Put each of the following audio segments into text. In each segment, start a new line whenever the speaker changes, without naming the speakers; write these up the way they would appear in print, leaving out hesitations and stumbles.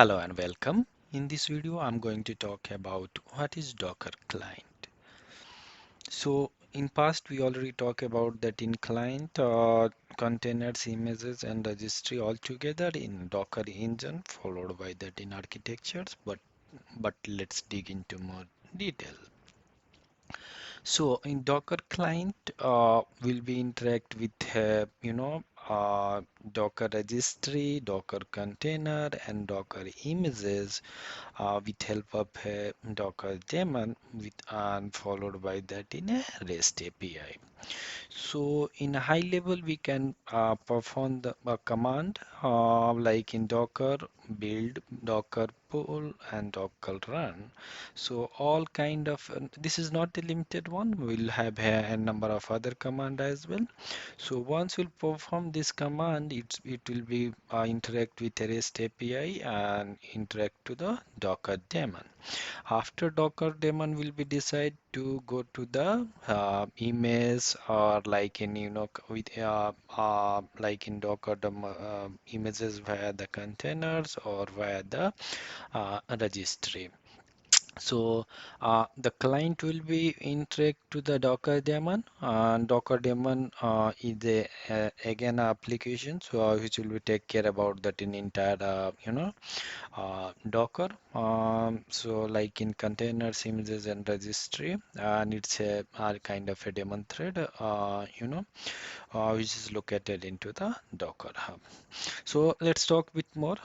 Hello and welcome. In this video, I'm going to talk about what is Docker client. So in past, we already talked about that in client containers, images, and registry all together in Docker engine, followed by that in architectures. But let's dig into more detail. So in Docker client, will be interact with Docker registry, Docker container, and Docker images with help of a Docker daemon with and followed by that in a REST API. So in a high level, we can perform the command like in Docker build, Docker pull, and Docker run. So all kind of this is not a limited one. We'll have a number of other command as well. So once we'll perform this command, it will be interact with a REST API and interact to the Docker daemon. After Docker daemon will be decide to go to the image or like in with like in Docker images via the containers or via the registry. So the client will be interact to the Docker daemon, and Docker daemon is again a application so which will be take care about that in entire Docker. So like in containers, images, and registry, and it's a kind of a daemon thread, which is located into the Docker hub. So let's talk a bit more.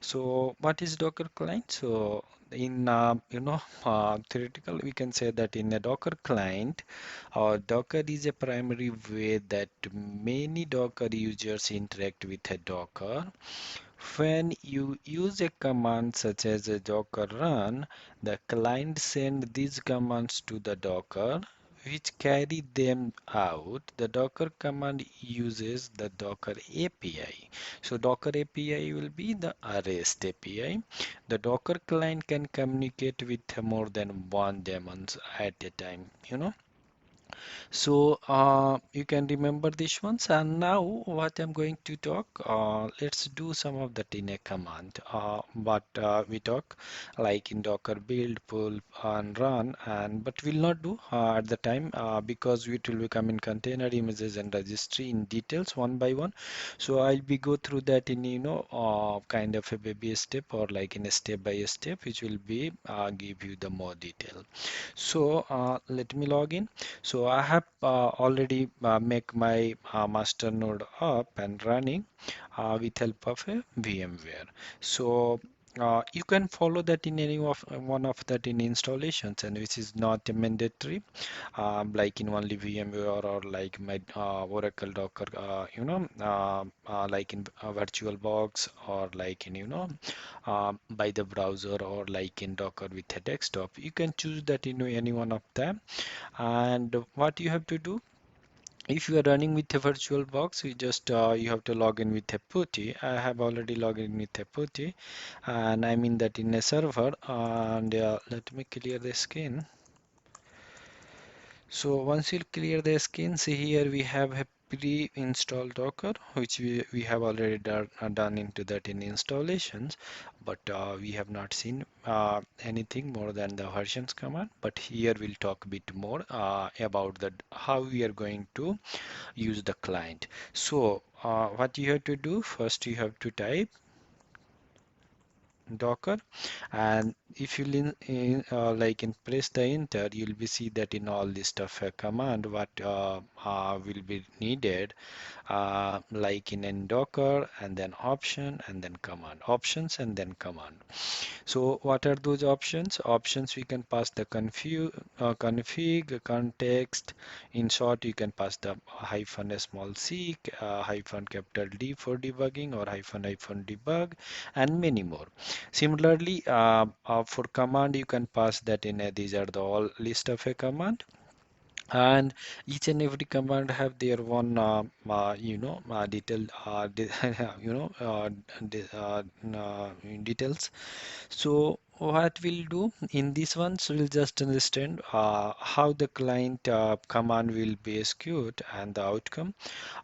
So what is Docker client? So in theoretical, we can say that in a Docker client, Docker is a primary way that many Docker users interact with a Docker. When you use a command such as a docker run, the client sends these commands to the Docker, which carry them out. The Docker command uses the Docker API. So Docker API will be the REST API. The Docker client can communicate with more than one daemons at a time, So you can remember these ones. And now what I'm going to talk, let's do some of that in a command. But we talk like in Docker build, pull, and run, and but we'll not do at the time because it will become in container images and registry in details one by one. So I'll be go through that in kind of a baby step or like in a step by step, which will be give you the more detail. So let me log in. So I have already make my master node up and running with help of a VMware. So you can follow that in any of one of that in installations, and which is not mandatory, like in only VMware or like my Oracle Docker, like in VirtualBox or like in by the browser or like in Docker with a desktop. You can choose that in any one of them. And what you have to do, if you are running with a virtual box, you just you have to log in with a putty. I have already logged in with a putty, and I'm in that in a server. And let me clear the screen. So once you clear the screen, see here we have a pre-installed Docker, which we have already done into that in installations, but we have not seen anything more than the versions command. But here we'll talk a bit more about that how we are going to use the client. So what you have to do first, you have to type Docker, and if you like in press the enter, you'll be see that in all list of command what will be needed, like in Docker and then option and then command, options and then command. So what are those options? Options we can pass the config, context. In short, you can pass the hyphen a small c, hyphen capital D for debugging or hyphen debug, and many more. Similarly, for command, you can pass that in these are the all list of a command, and each and every command have their one detail you know de details. So what we'll do in this one, so we'll just understand how the client command will be executed and the outcome.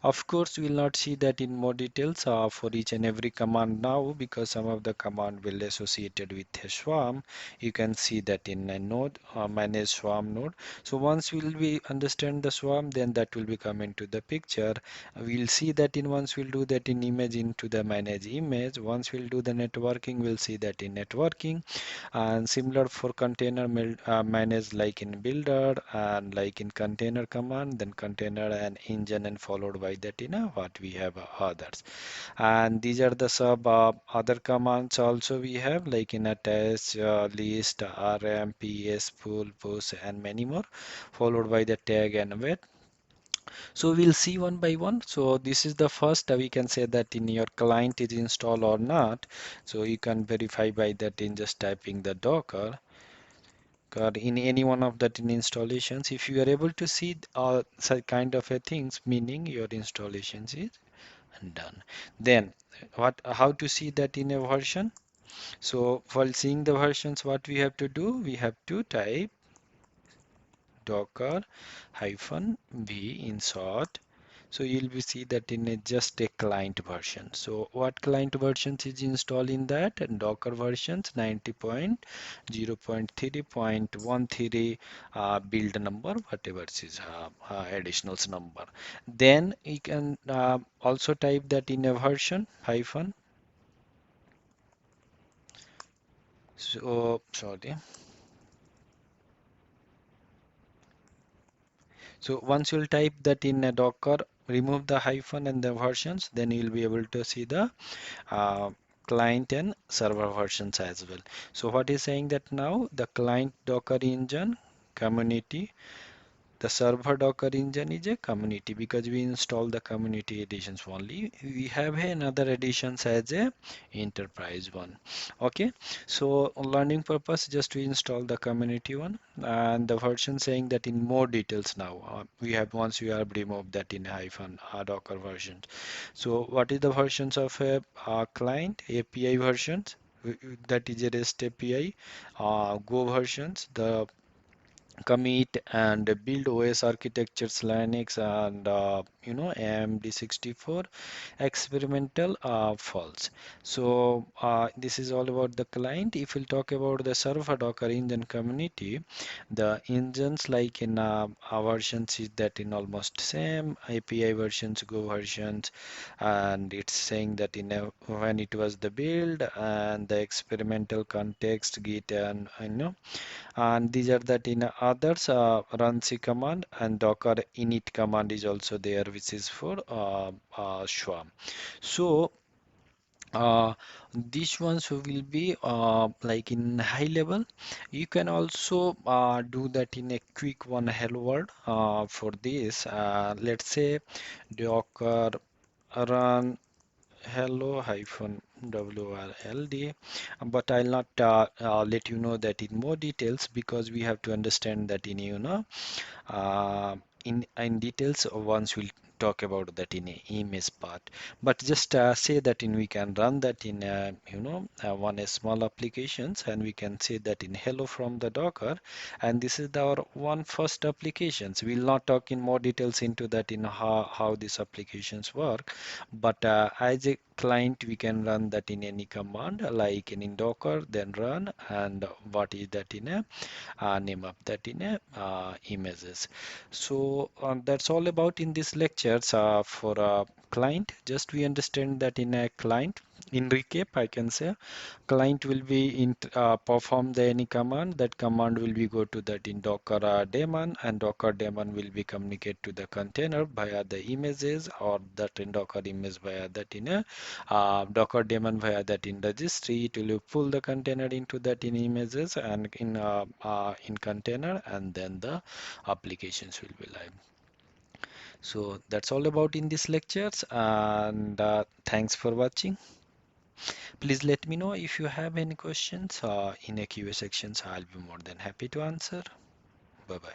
Of course, we will not see that in more details for each and every command now, because some of the command will associated with a swarm. You can see that in a node, manage swarm node. So once we understand the swarm, then that will be come into the picture. We'll see that in once we'll do that in image into the manage image. Once we'll do the networking, we'll see that in networking. And similar for container managed like in builder and like in container command, then container and engine, and followed by that in what we have others. And these are the sub other commands also we have, like in attach, list, rm, ps, pull, push, and many more, followed by the tag and wait. So we'll see one by one. So this is the first, we can say that in your client is installed or not. So you can verify by that in just typing the docker or in any one of that in installations. If you are able to see such kind of a things, meaning your installations is done. Then how to see that in a version? So while seeing the versions, what we have to do, we have to type docker hyphen v insert. So you'll be see that in just a client version. So what client versions is installed in that? And Docker versions 90.0.3.13 build number, whatever it is additional number. Then you can also type that in a version hyphen. So sorry. So once you'll type that in a Docker, remove the hyphen and the versions, then you'll be able to see the uh, client and server versions as well. So what is saying that now the client Docker engine community, the server Docker engine is a community because we install the community editions only. We have another editions as a enterprise one. Okay, so learning purpose, just we install the community one, and the version saying that in more details now. We have once we have removed that in hyphen Docker version. So what is the versions of a client API versions? That is a REST API. Go versions, the commit and build OS architectures Linux and AMD 64 experimental false. So this is all about the client. If we'll talk about the server Docker engine community, the engines like in our versions is that in almost same API versions, Go versions, and it's saying that in when it was the build and the experimental context Git and and these are that in others run C command and docker init command is also there, which is for swarm. So these ones will be like in high level. You can also do that in a quick one hello world for this. Let's say docker run hello hyphen WRLD, but I'll not let you know that in more details because we have to understand that in uh, in details once we'll talk about that in a image part. But just say that in we can run that in one small applications, and we can say that in hello from the docker, and this is our one first applications. We'll not talk in more details into that in how these applications work, but as a client we can run that in any command like in docker, then run, and what is that in a name up that in a images. So that's all about in this lectures for a client. Just we understand that in a client, in recap I can say client will be in perform the any command. That command will be go to that in docker daemon, and docker daemon will be communicate to the container via the images, or that in docker image via that in a docker daemon via that in registry. It will pull the container into that in images and in container, and then the applications will be live. So that's all about in this lectures, and thanks for watching. Please let me know if you have any questions in a Q&A sections. I'll be more than happy to answer. Bye bye.